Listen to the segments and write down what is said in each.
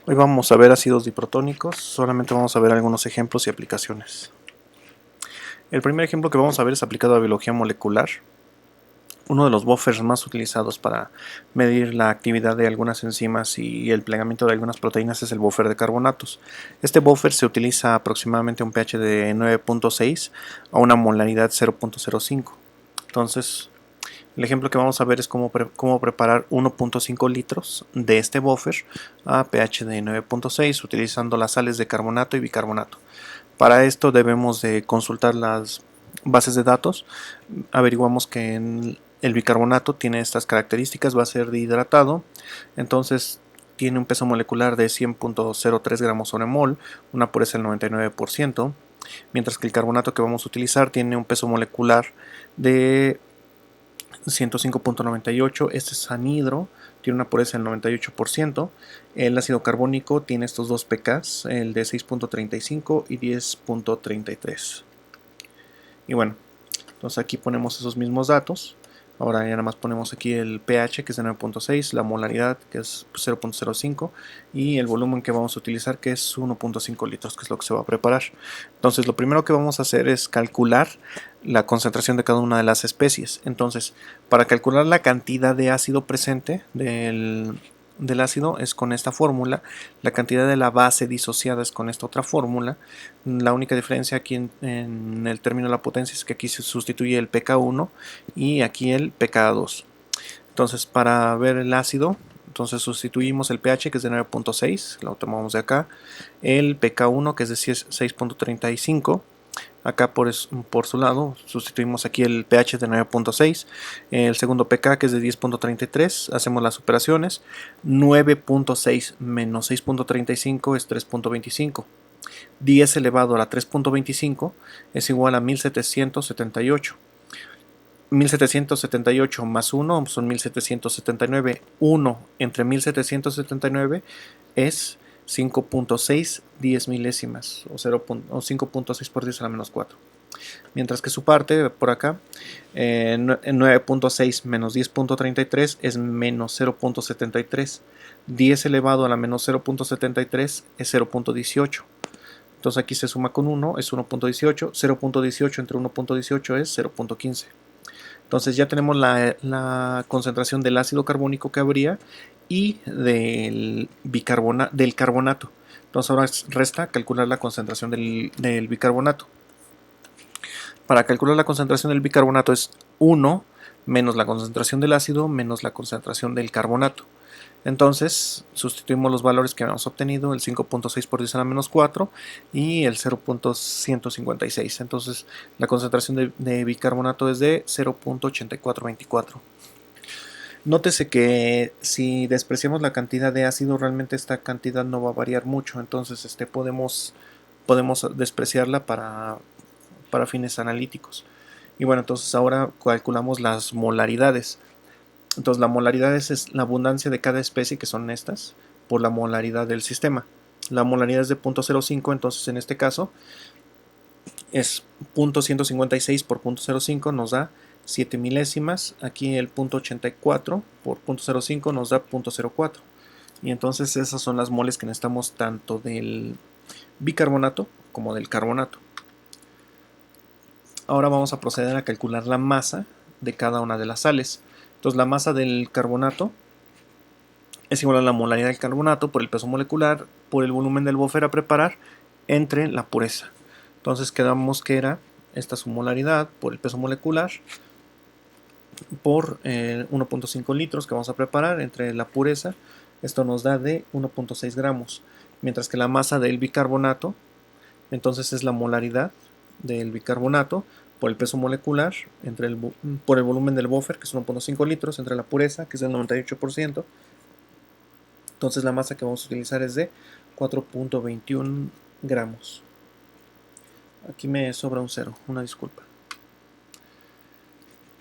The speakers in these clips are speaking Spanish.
Hoy vamos a ver ácidos diprotónicos, solamente vamos a ver algunos ejemplos y aplicaciones. El primer ejemplo que vamos a ver es aplicado a biología molecular. Uno de los buffers más utilizados para medir la actividad de algunas enzimas y el plegamiento de algunas proteínas es el buffer de carbonatos. Este buffer se utiliza aproximadamente a un pH de 9.6 a una molaridad 0.05. Entonces, el ejemplo que vamos a ver es cómo preparar 1.5 litros de este buffer a pH de 9.6 utilizando las sales de carbonato y bicarbonato. Para esto debemos de consultar las bases de datos. Averiguamos que el bicarbonato tiene estas características, va a ser dihidratado, entonces tiene un peso molecular de 100.03 gramos sobre mol, una pureza del 99%, mientras que el carbonato que vamos a utilizar tiene un peso molecular de 105.98. Este es anhidro, tiene una pureza del 98%. El ácido carbónico tiene estos dos pKs, el de 6.35 y 10.33. Y bueno, entonces aquí ponemos esos mismos datos. Ahora ya nada más ponemos aquí el pH, que es de 9.6, la molaridad, que es 0.05, y el volumen que vamos a utilizar, que es 1.5 litros, que es lo que se va a preparar. Entonces lo primero que vamos a hacer es calcular la concentración de cada una de las especies. Entonces, para calcular la cantidad de ácido presente del ácido es con esta fórmula, la cantidad de la base disociada es con esta otra fórmula. La única diferencia aquí en el término de la potencia es que aquí se sustituye el pK1 y aquí el pK2. Entonces, para ver el ácido, entonces sustituimos el pH, que es de 9.6, lo tomamos de acá, el pK1, que es de 6.35, acá por su lado sustituimos aquí el pH de 9.6, el segundo pK, que es de 10.33, hacemos las operaciones, 9.6 menos 6.35 es 3.25. 10 elevado a la 3.25 es igual a 1778. 1778 más 1 son 1779. 1 entre 1779 es 5.6 10 milésimas o 5.6 por 10 a la menos 4. Mientras que su parte por acá, 9.6 menos 10.33 es menos 0.73. 10 elevado a la menos 0.73 es 0.18. Entonces aquí se suma con 1, es 1.18. 0.18 entre 1.18 es 0.15. Entonces ya tenemos la concentración del ácido carbónico que habría y del carbonato. Entonces ahora resta calcular la concentración del bicarbonato. Para calcular la concentración del bicarbonato es 1 menos la concentración del ácido menos la concentración del carbonato. Entonces sustituimos los valores que habíamos obtenido, el 5.6 por 10 a la menos 4 y el 0.156. Entonces la concentración de bicarbonato es de 0.8424. Nótese que si despreciamos la cantidad de ácido, realmente esta cantidad no va a variar mucho. Entonces podemos despreciarla para fines analíticos. Y bueno, entonces ahora calculamos las molaridades. Entonces la molaridad es la abundancia de cada especie, que son estas, por la molaridad del sistema. La molaridad es de 0.05, entonces en este caso es 0.156 por 0.05 nos da 7 milésimas. Aquí el 0.84 por 0.05 nos da 0.04. Y entonces esas son las moles que necesitamos tanto del bicarbonato como del carbonato. Ahora vamos a proceder a calcular la masa de cada una de las sales. Entonces la masa del carbonato es igual a la molaridad del carbonato por el peso molecular, por el volumen del buffer a preparar, entre la pureza. Entonces quedamos que era esta su molaridad por el peso molecular por 1.5 litros que vamos a preparar entre la pureza. Esto nos da de 1.6 gramos. Mientras que la masa del bicarbonato, entonces es la molaridad del bicarbonato por el peso molecular por el volumen del buffer, que es 1.5 litros, entre la pureza, que es del 98%. Entonces la masa que vamos a utilizar es de 4.21 gramos. Aquí me sobra un 0, una disculpa.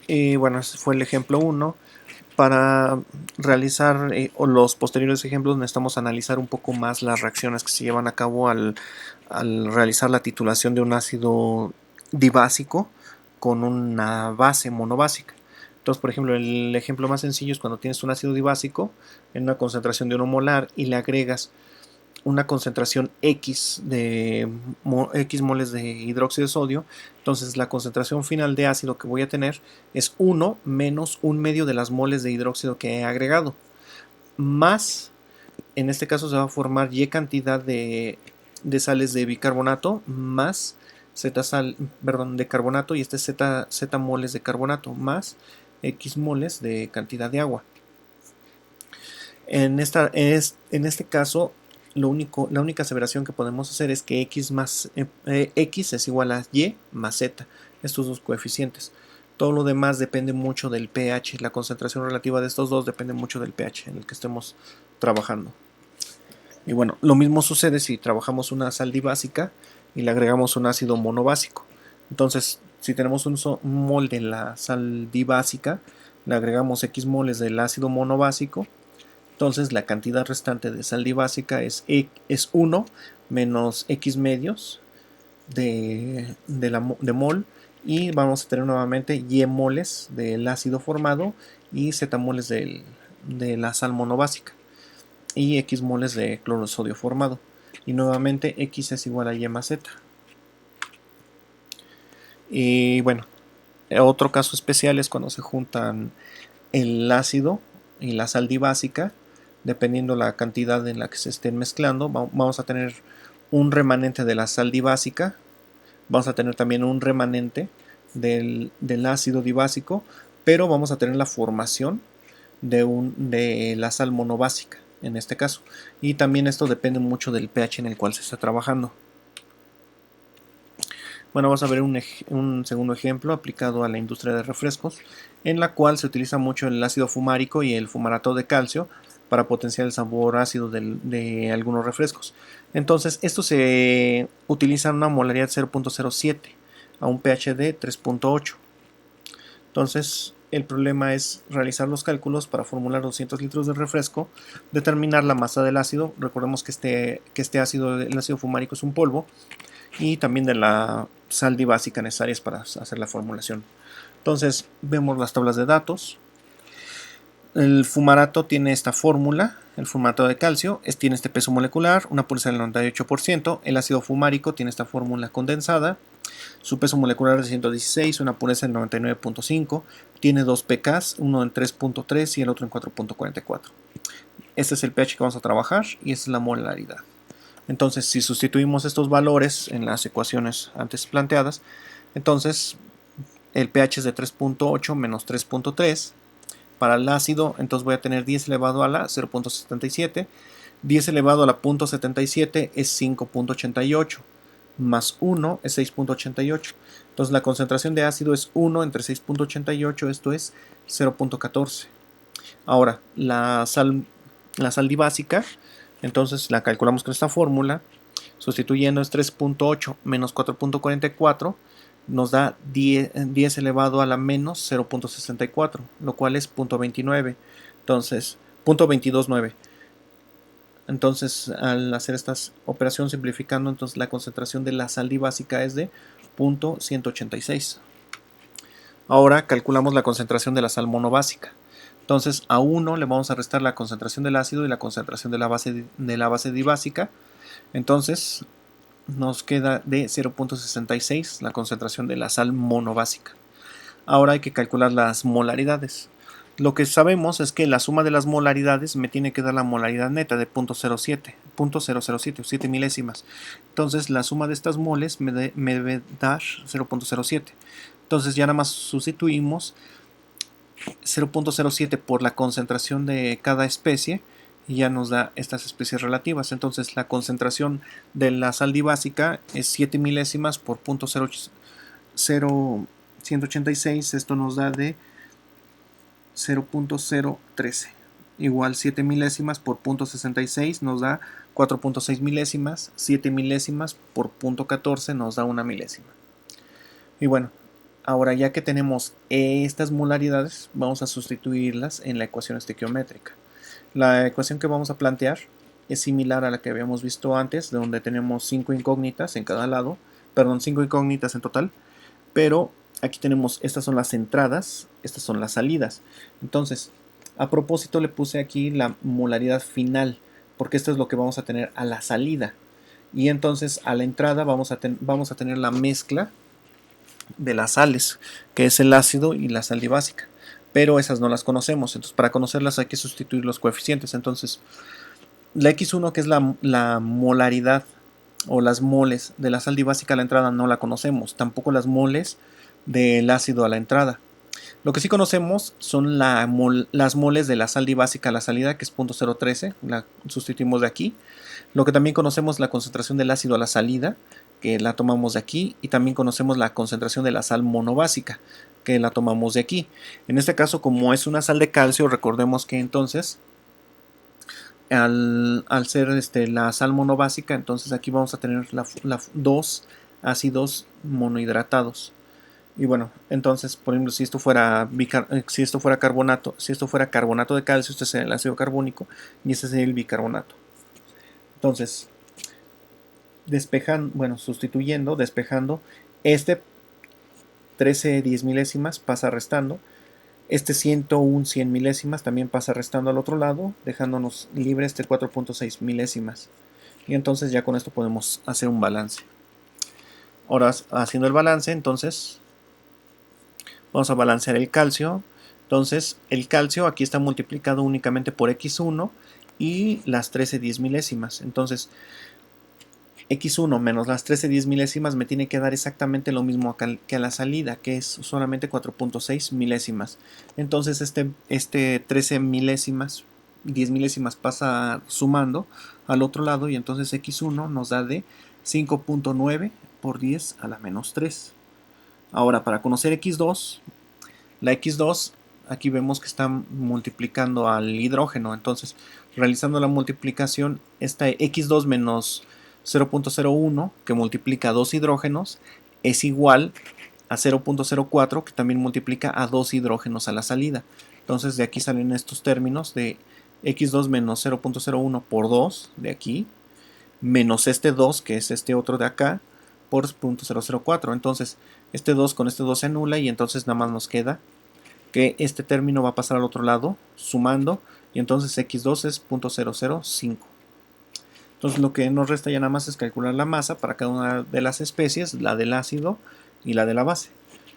Y bueno, ese fue el ejemplo 1. Para realizar los posteriores ejemplos necesitamos analizar un poco más las reacciones que se llevan a cabo al realizar la titulación de un ácido dibásico con una base monobásica. Entonces, por ejemplo, el ejemplo más sencillo es cuando tienes un ácido dibásico en una concentración de 1 molar y le agregas una concentración X de X moles de hidróxido de sodio, entonces la concentración final de ácido que voy a tener es 1 menos 1/2 de las moles de hidróxido que he agregado, más, en este caso se va a formar Y cantidad de sales de bicarbonato más Z sal, perdón, de carbonato, y este Z moles de carbonato más X moles de cantidad de agua. En este caso, la única aseveración que podemos hacer es que X es igual a Y más Z, estos dos coeficientes. Todo lo demás depende mucho del pH, la concentración relativa de estos dos depende mucho del pH en el que estemos trabajando. Y bueno, lo mismo sucede si trabajamos una sal dibásica y le agregamos un ácido monobásico. Entonces, si tenemos un mol de la sal dibásica, le agregamos X moles del ácido monobásico, entonces la cantidad restante de sal dibásica es 1 menos X medios de mol, y vamos a tener nuevamente Y moles del ácido formado y Z moles de la sal monobásica y X moles de cloro de sodio formado, y nuevamente X es igual a Y más Z. Y bueno, otro caso especial es cuando se juntan el ácido y la sal dibásica. Dependiendo la cantidad en la que se estén mezclando, vamos a tener un remanente de la sal dibásica, vamos a tener también un remanente del ácido dibásico, pero vamos a tener la formación de la sal monobásica en este caso, y también esto depende mucho del pH en el cual se está trabajando. Bueno, vamos a ver un segundo ejemplo aplicado a la industria de refrescos, en la cual se utiliza mucho el ácido fumárico y el fumarato de calcio para potenciar el sabor ácido de algunos refrescos. Entonces, esto se utiliza en una molaridad 0.07 a un pH de 3.8. Entonces, el problema es realizar los cálculos para formular 200 litros de refresco, determinar la masa del ácido. Recordemos que este ácido, el ácido fumárico, es un polvo, y también de la sal dibásica necesarias para hacer la formulación. Entonces, vemos las tablas de datos. El fumarato tiene esta fórmula, el fumarato de calcio tiene este peso molecular, una pureza del 98%, el ácido fumárico tiene esta fórmula condensada, su peso molecular es de 116, una pureza del 99.5, tiene dos pKs, uno en 3.3 y el otro en 4.44. Este es el pH que vamos a trabajar y esta es la molaridad. Entonces, si sustituimos estos valores en las ecuaciones antes planteadas, entonces el pH es de 3.8 menos 3.3. Para el ácido, entonces voy a tener 10 elevado a la 0.77. 10 elevado a la 0.77 es 5.88. Más 1 es 6.88. Entonces la concentración de ácido es 1 entre 6.88, esto es 0.14. Ahora, la sal dibásica, entonces la calculamos con esta fórmula. Sustituyendo es 3.8 menos 4.44, nos da 10 elevado a la menos 0.64, lo cual es 0.29. Entonces, 0.229. Entonces, al hacer esta operación simplificando, entonces la concentración de la sal dibásica es de 0.186. Ahora calculamos la concentración de la sal monobásica. Entonces, a 1 le vamos a restar la concentración del ácido y la concentración de la base dibásica. Entonces, nos queda de 0.66 la concentración de la sal monobásica. Ahora hay que calcular las molaridades. Lo que sabemos es que la suma de las molaridades me tiene que dar la molaridad neta de 0.007, 7 milésimas. Entonces la suma de estas moles me debe dar 0.07. Entonces ya nada más sustituimos 0.07 por la concentración de cada especie y ya nos da estas especies relativas. Entonces la concentración de la sal dibásica es 7 milésimas por 0.0186, esto nos da de 0.013, igual 7 milésimas por 0.66 nos da 4.6 milésimas, 7 milésimas por 0.14 nos da 1 milésima. Y bueno, ahora ya que tenemos estas molaridades, vamos a sustituirlas en la ecuación estequiométrica. La ecuación que vamos a plantear es similar a la que habíamos visto antes, donde tenemos 5 incógnitas en cada lado, perdón, 5 incógnitas en total, pero aquí tenemos, estas son las entradas, estas son las salidas. Entonces, a propósito le puse aquí la molaridad final porque esto es lo que vamos a tener a la salida. Y entonces a la entrada vamos a tener la mezcla de las sales, que es el ácido y la sal dibásica. Pero esas no las conocemos, entonces para conocerlas hay que sustituir los coeficientes. Entonces la X1, que es la molaridad o las moles de la sal dibásica a la entrada, no la conocemos, tampoco las moles del ácido a la entrada. Lo que sí conocemos son las moles de la sal dibásica a la salida, que es 0.013, la sustituimos de aquí. Lo que también conocemos es la concentración del ácido a la salida, que la tomamos de aquí, y también conocemos la concentración de la sal monobásica, que la tomamos de aquí. En este caso, como es una sal de calcio, recordemos que entonces, al ser la sal monobásica, entonces aquí vamos a tener dos ácidos monohidratados. Y bueno, entonces, por ejemplo, si esto fuera carbonato, de calcio, este sería el ácido carbónico y este sería el bicarbonato. Entonces, despejando, este 13 10 milésimas pasa restando, este 101 100 milésimas también pasa restando al otro lado, dejándonos libre este 4.6 milésimas. Y entonces ya con esto podemos hacer un balance. Ahora, haciendo el balance, entonces vamos a balancear el calcio. Entonces el calcio aquí está multiplicado únicamente por X1 y las 13 10 milésimas. Entonces X1 menos las 13 10 milésimas me tiene que dar exactamente lo mismo que a la salida, que es solamente 4.6 milésimas. Entonces este 13 milésimas, 10 milésimas pasa sumando al otro lado y entonces X1 nos da de 5.9 por 10 a la menos 3. Ahora, para conocer X2, la X2 aquí vemos que está multiplicando al hidrógeno. Entonces, realizando la multiplicación, esta X2 menos 0.01, que multiplica a 2 hidrógenos, es igual a 0.04, que también multiplica a 2 hidrógenos a la salida. Entonces, de aquí salen estos términos de X2 menos 0.01 por 2, de aquí, menos este 2, que es este otro de acá, por 0.004. Entonces, este 2 con este 2 se anula y entonces nada más nos queda que este término va a pasar al otro lado sumando y entonces x2 es 0.005. Entonces lo que nos resta ya nada más es calcular la masa para cada una de las especies, la del ácido y la de la base.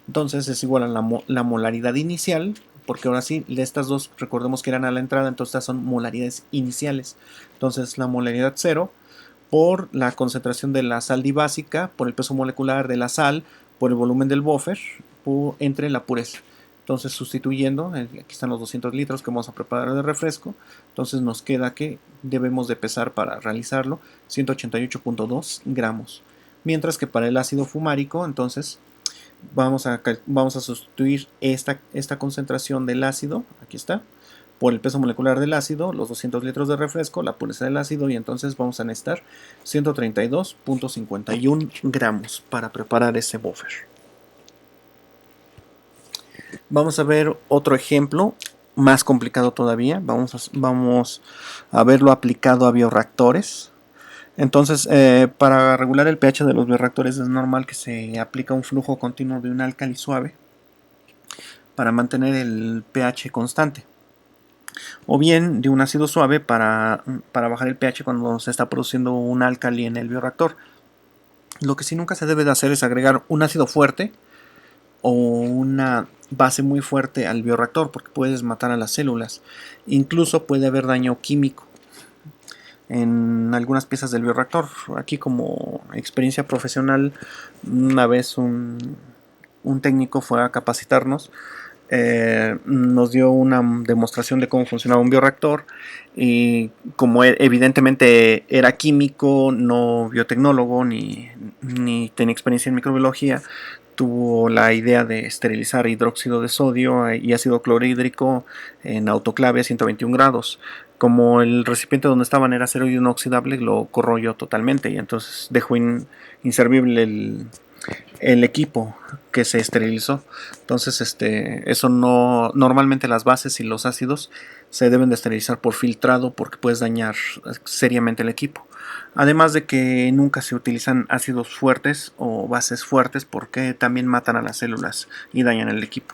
Entonces es igual a la molaridad inicial, porque ahora sí, de estas dos recordemos que eran a la entrada, entonces estas son molaridades iniciales. Entonces la molaridad 0 por la concentración de la sal dibásica, por el peso molecular de la sal, por el volumen del buffer, entre la pureza. Entonces sustituyendo, aquí están los 200 litros que vamos a preparar de refresco, entonces nos queda que debemos de pesar para realizarlo 188.2 gramos. Mientras que para el ácido fumárico, entonces vamos a sustituir esta concentración del ácido, aquí está, por el peso molecular del ácido, los 200 litros de refresco, la pureza del ácido y entonces vamos a necesitar 132.51 gramos para preparar ese buffer. Vamos a ver otro ejemplo más complicado todavía. Vamos a verlo aplicado a bioreactores. Entonces, para regular el pH de los bioreactores es normal que se aplique un flujo continuo de un álcali suave para mantener el pH constante, o bien de un ácido suave para bajar el pH cuando se está produciendo un álcali en el bioreactor. Lo que sí nunca se debe de hacer es agregar un ácido fuerte o una base muy fuerte al bioreactor, porque puedes matar a las células. Incluso puede haber daño químico en algunas piezas del bioreactor. Aquí, como experiencia profesional, una vez un técnico fue a capacitarnos, nos dio una demostración de cómo funcionaba un bioreactor y como evidentemente era químico, no biotecnólogo ni tenía experiencia en microbiología, tuvo la idea de esterilizar hidróxido de sodio y ácido clorhídrico en autoclave a 121 grados. Como el recipiente donde estaban era acero inoxidable, lo corroyó totalmente y entonces dejó inservible el equipo que se esterilizó. Entonces eso no, normalmente las bases y los ácidos se deben de esterilizar por filtrado porque puedes dañar seriamente el equipo. Además de que nunca se utilizan ácidos fuertes o bases fuertes porque también matan a las células y dañan el equipo.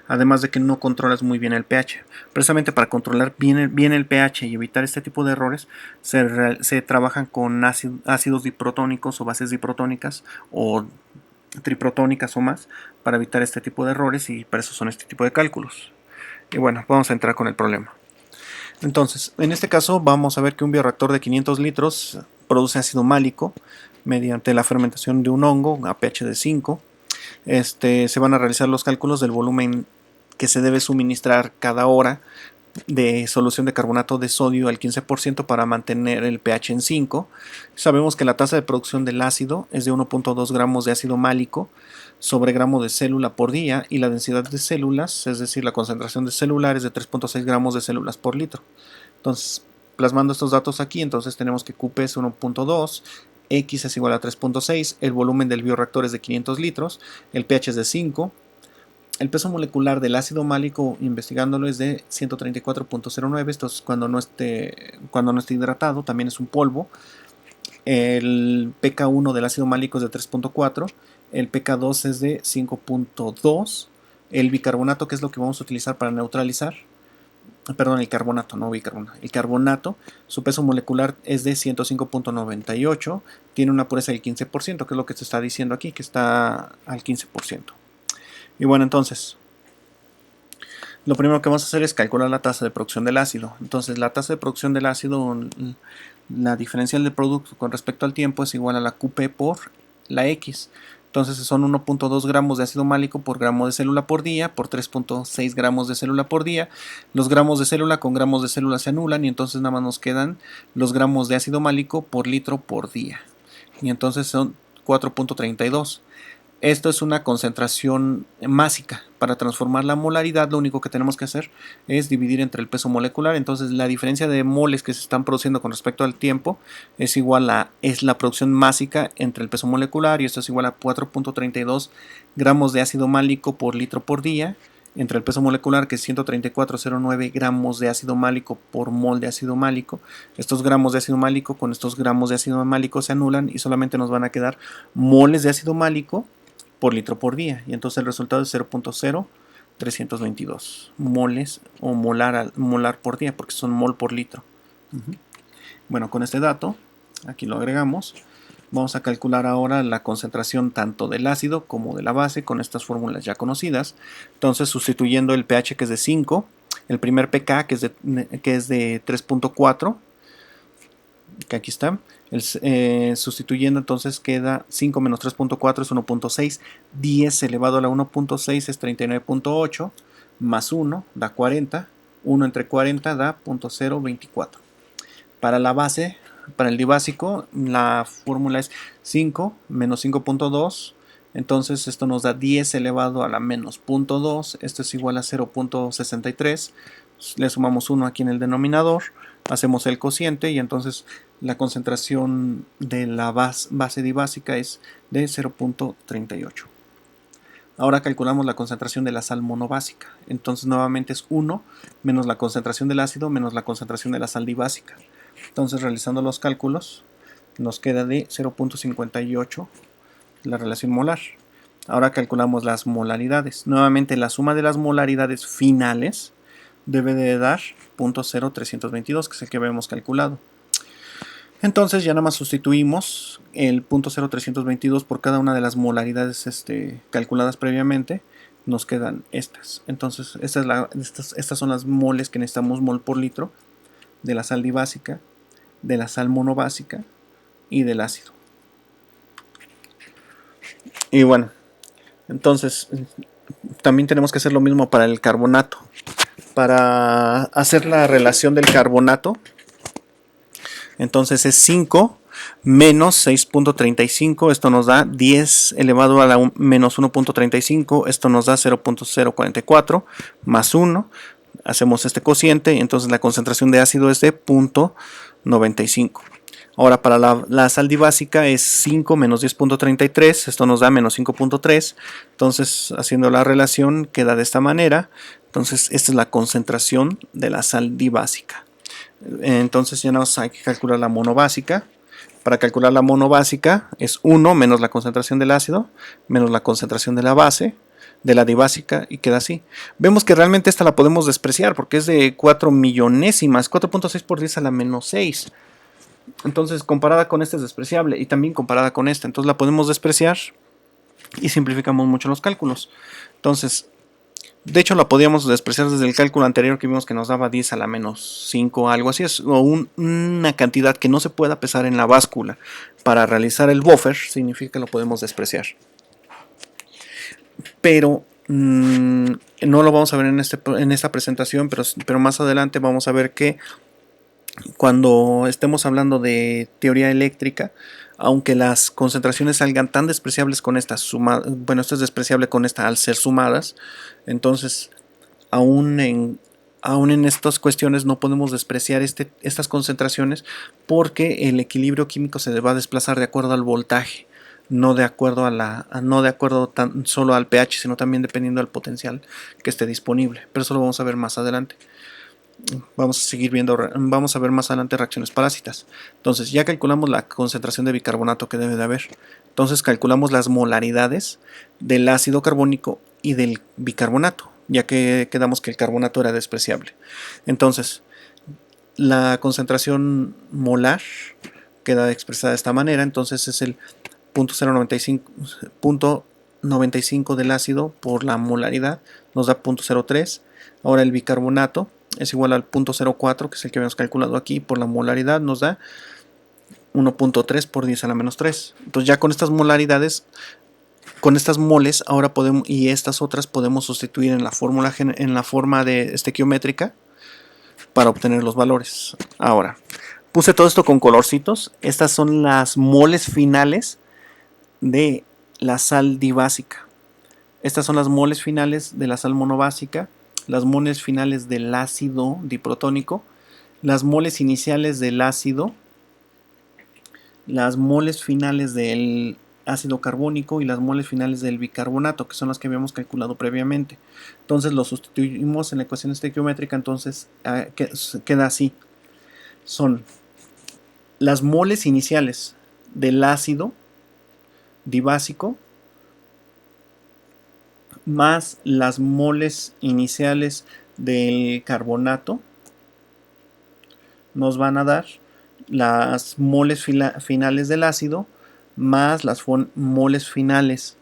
además de que no controlas muy bien el pH. Precisamente para controlar bien el pH y evitar este tipo de errores, se trabajan con ácidos diprotónicos o bases diprotónicas o triprotónicas o más para evitar este tipo de errores, y para eso son este tipo de cálculos. Y bueno, vamos a entrar con el problema. Entonces, en este caso vamos a ver que un bioreactor de 500 litros produce ácido málico mediante la fermentación de un hongo a pH de 5. Se van a realizar los cálculos del volumen que se debe suministrar cada hora de solución de carbonato de sodio al 15% para mantener el pH en 5. Sabemos que la tasa de producción del ácido es de 1.2 gramos de ácido málico sobre gramo de célula por día, y la densidad de células, es decir, la concentración de celular, es de 3.6 gramos de células por litro. Entonces, plasmando estos datos aquí, entonces tenemos que QP es 1.2, X es igual a 3.6, el volumen del bioreactor es de 500 litros, el pH es de 5, el peso molecular del ácido málico, investigándolo, es de 134.09, esto es cuando no esté hidratado, también es un polvo. El pK1 del ácido málico es de 3.4, el pK2 es de 5.2, el bicarbonato, que es lo que vamos a utilizar para neutralizar, perdón, el carbonato, no bicarbonato, el carbonato, su peso molecular es de 105.98, tiene una pureza del 15%, que es lo que se está diciendo aquí, que está al 15%. Y bueno, entonces, lo primero que vamos a hacer es calcular la tasa de producción del ácido. Entonces, la tasa de producción del ácido, la diferencial del producto con respecto al tiempo, es igual a la QP por la X. Entonces son 1.2 gramos de ácido málico por gramo de célula por día, por 3.6 gramos de célula por día. Los gramos de célula con gramos de célula se anulan, y entonces nada más nos quedan los gramos de ácido málico por litro por día. Y entonces son 4.32. Esto es una concentración másica. Para transformar la molaridad, lo único que tenemos que hacer es dividir entre el peso molecular. Entonces la diferencia de moles que se están produciendo con respecto al tiempo es la producción másica entre el peso molecular, y esto es igual a 4.32 gramos de ácido málico por litro por día, entre el peso molecular, que es 134.09 gramos de ácido málico por mol de ácido málico. Estos gramos de ácido málico con estos gramos de ácido málico se anulan, y solamente nos van a quedar moles de ácido málico por litro por día, y entonces el resultado es 0.0322 moles o molar por día, porque son mol por litro. Bueno, con este dato aquí lo agregamos. Vamos a calcular ahora la concentración tanto del ácido como de la base con estas fórmulas ya conocidas. Entonces, sustituyendo el pH, que es de 5, el primer pK, que es de 3.4, que aquí está, sustituyendo, entonces queda 5 menos 3.4 es 1.6, 10 elevado a la 1.6 es 39.8, más 1 da 40, 1 entre 40 da 0.024. Para la base, para el dibásico, la fórmula es 5 menos 5.2, entonces esto nos da 10 elevado a la menos 0.2, esto es igual a 0.63, le sumamos 1 aquí en el denominador, hacemos el cociente, y entonces la concentración de la base dibásica es de 0.38. Ahora calculamos la concentración de la sal monobásica. Entonces nuevamente es 1 menos la concentración del ácido menos la concentración de la sal dibásica. Entonces, realizando los cálculos, nos queda de 0.58 la relación molar. Ahora calculamos las molaridades. Nuevamente, la suma de las molaridades finales debe de dar 0.0322, que es el que habíamos calculado. Entonces ya nada más sustituimos el 0.0322 por cada una de las molaridades calculadas previamente. Nos quedan estas. Entonces estas son las moles que necesitamos, mol por litro, de la sal dibásica, de la sal monobásica y del ácido. Y bueno, entonces también tenemos que hacer lo mismo para el carbonato. Para hacer la relación del carbonato, entonces es 5 menos 6.35, esto nos da 10 elevado a la menos 1.35, esto nos da 0.044 más 1, hacemos este cociente, y entonces la concentración de ácido es de 0.95. Ahora para la sal dibásica es 5 menos 10.33, esto nos da menos 5.3, entonces haciendo la relación queda de esta manera. Entonces esta es la concentración de la sal dibásica. Entonces ya nos hay que calcular la monobásica. Para calcular la monobásica es 1 menos la concentración del ácido menos la concentración de la base. de la dibásica y queda así. Vemos que realmente esta la podemos despreciar porque es de 4 millonésimas, 4.6 por 10 a la menos 6. Entonces comparada con esta es despreciable y también comparada con esta. Entonces la podemos despreciar y simplificamos mucho los cálculos. Entonces, de hecho la podíamos despreciar desde el cálculo anterior que vimos que nos daba 10 a la menos 5, algo así. Es una cantidad que no se pueda pesar en la báscula para realizar el buffer, significa que lo podemos despreciar. Pero no lo vamos a ver en esta presentación, pero más adelante vamos a ver que cuando estemos hablando de teoría eléctrica, aunque las concentraciones salgan tan despreciables con estas sumadas, bueno, esto es despreciable con esta al ser sumadas, entonces aún en estas cuestiones no podemos despreciar estas concentraciones porque el equilibrio químico se va a desplazar de acuerdo al voltaje, no de acuerdo no de acuerdo tan solo al pH, sino también dependiendo del potencial que esté disponible. Pero eso lo vamos a ver más adelante. Vamos a seguir viendo, vamos a ver más adelante reacciones parásitas. Entonces ya calculamos la concentración de bicarbonato que debe de haber. Entonces calculamos las molaridades del ácido carbónico y del bicarbonato, ya que quedamos que el carbonato era despreciable. Entonces la concentración molar queda expresada de esta manera. Entonces es el 0.95 del ácido por la molaridad, nos da 0.03. Ahora el bicarbonato es igual al 0.04, que es el que habíamos calculado aquí, por la molaridad nos da 1.3 por 10 a la menos 3. Entonces ya con estas molaridades, con estas moles, ahora podemos, y estas otras podemos sustituir en la fórmula, en la forma de estequiométrica para obtener los valores. Ahora, puse todo esto con colorcitos. Estas son las moles finales de la sal dibásica. Estas son las moles finales de la sal monobásica, las moles finales del ácido diprotónico, las moles iniciales del ácido, las moles finales del ácido carbónico y las moles finales del bicarbonato, que son las que habíamos calculado previamente. Entonces lo sustituimos en la ecuación estequiométrica, entonces queda así. Son las moles iniciales del ácido dibásico más las moles iniciales del carbonato nos van a dar las moles finales del ácido más las moles finales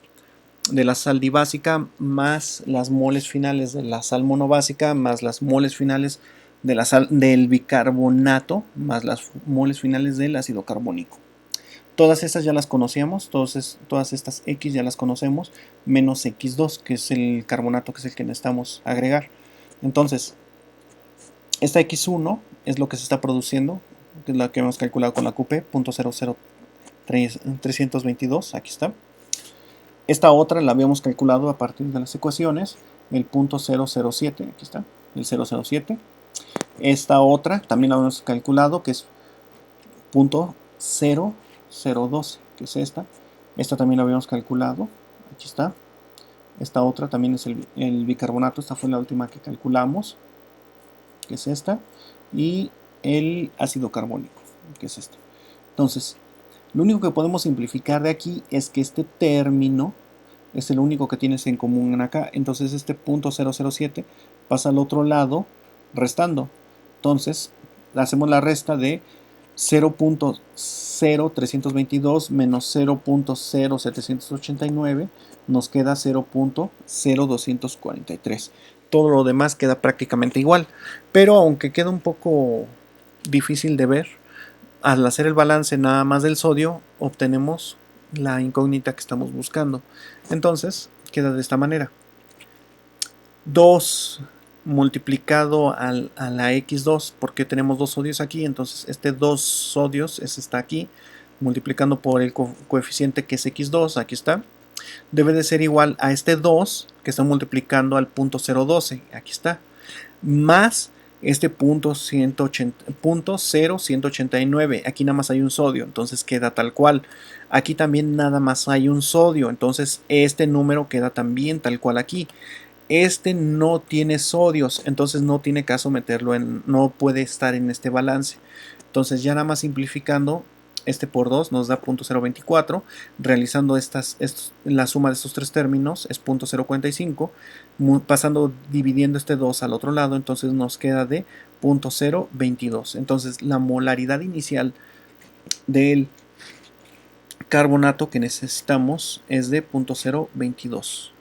de la sal dibásica más las moles finales de la sal monobásica más las moles finales de la sal del bicarbonato más las moles finales del ácido carbónico. Todas estas ya las conocíamos, todas estas X ya las conocemos, menos X2, que es el carbonato, que es el que necesitamos agregar. Entonces, esta X1 es lo que se está produciendo, que es la que hemos calculado con la QP, 0.00322, aquí está. Esta otra la habíamos calculado a partir de las ecuaciones, el 0.007, aquí está, el 007. Esta otra también la habíamos calculado, que es 0.012, que es esta. Esta también la habíamos calculado, aquí está. Esta otra también es el bicarbonato, esta fue la última que calculamos, que es esta. Y el ácido carbónico, que es este. Entonces, lo único que podemos simplificar de aquí es que este término es el único que tienes en común acá. Entonces este 0.007 pasa al otro lado restando. Entonces hacemos la resta de 0.0322 menos 0.0789, nos queda 0.0243. Todo lo demás queda prácticamente igual, pero aunque queda un poco difícil de ver, al hacer el balance nada más del sodio obtenemos la incógnita que estamos buscando. Entonces queda de esta manera: 2 multiplicado a la X2, porque tenemos dos sodios aquí, entonces este 2 sodios está aquí, multiplicando por el coeficiente que es X2, aquí está, debe de ser igual a este 2 que está multiplicando al 0.012, aquí está, más este 0.189, aquí nada más hay un sodio, entonces queda tal cual. Aquí también nada más hay un sodio, entonces este número queda también tal cual aquí. Este no tiene sodios, entonces no tiene caso meterlo no puede estar en este balance. Entonces ya nada más simplificando este por 2 nos da 0.024, realizando la suma de estos tres términos es 0.045, dividiendo este 2 al otro lado, entonces nos queda de 0.022. Entonces la molaridad inicial del carbonato que necesitamos es de 0.022.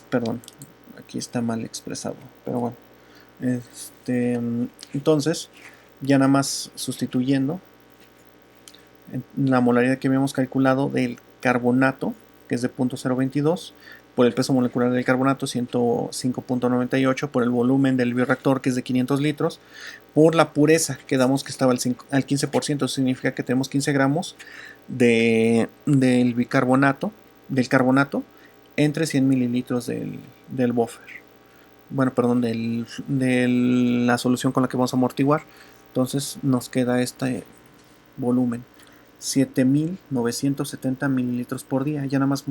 Perdón, aquí está mal expresado, pero bueno. Entonces, ya nada más sustituyendo la molaridad que habíamos calculado del carbonato, que es de 0.022, por el peso molecular del carbonato, 105.98, por el volumen del bioreactor, que es de 500 litros, por la pureza que damos que estaba al 15%, eso significa que tenemos 15 gramos del carbonato entre 100 mililitros del buffer. Bueno, perdón, de la solución con la que vamos a amortiguar. Entonces nos queda este volumen, 7.970 mililitros por día. Ya nada más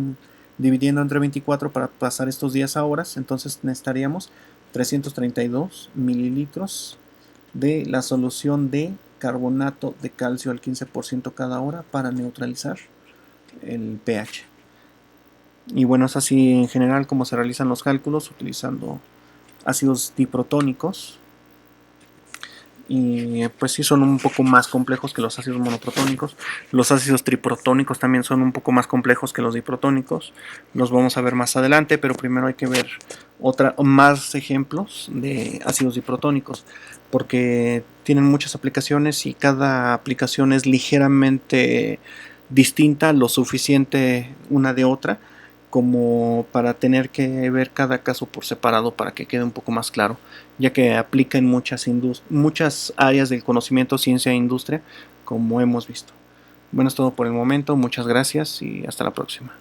dividiendo entre 24 para pasar estos días a horas, entonces necesitaríamos 332 mililitros de la solución de carbonato de calcio al 15% cada hora para neutralizar el pH. Y bueno, es así en general como se realizan los cálculos utilizando ácidos diprotónicos, y pues sí son un poco más complejos que los ácidos monoprotónicos. Los ácidos triprotónicos también son un poco más complejos que los diprotónicos, los vamos a ver más adelante, pero primero hay que ver más ejemplos de ácidos diprotónicos, porque tienen muchas aplicaciones y cada aplicación es ligeramente distinta, lo suficiente una de otra como para tener que ver cada caso por separado para que quede un poco más claro, ya que aplica en muchas áreas del conocimiento, ciencia e industria, como hemos visto. Bueno, es todo por el momento, muchas gracias y hasta la próxima.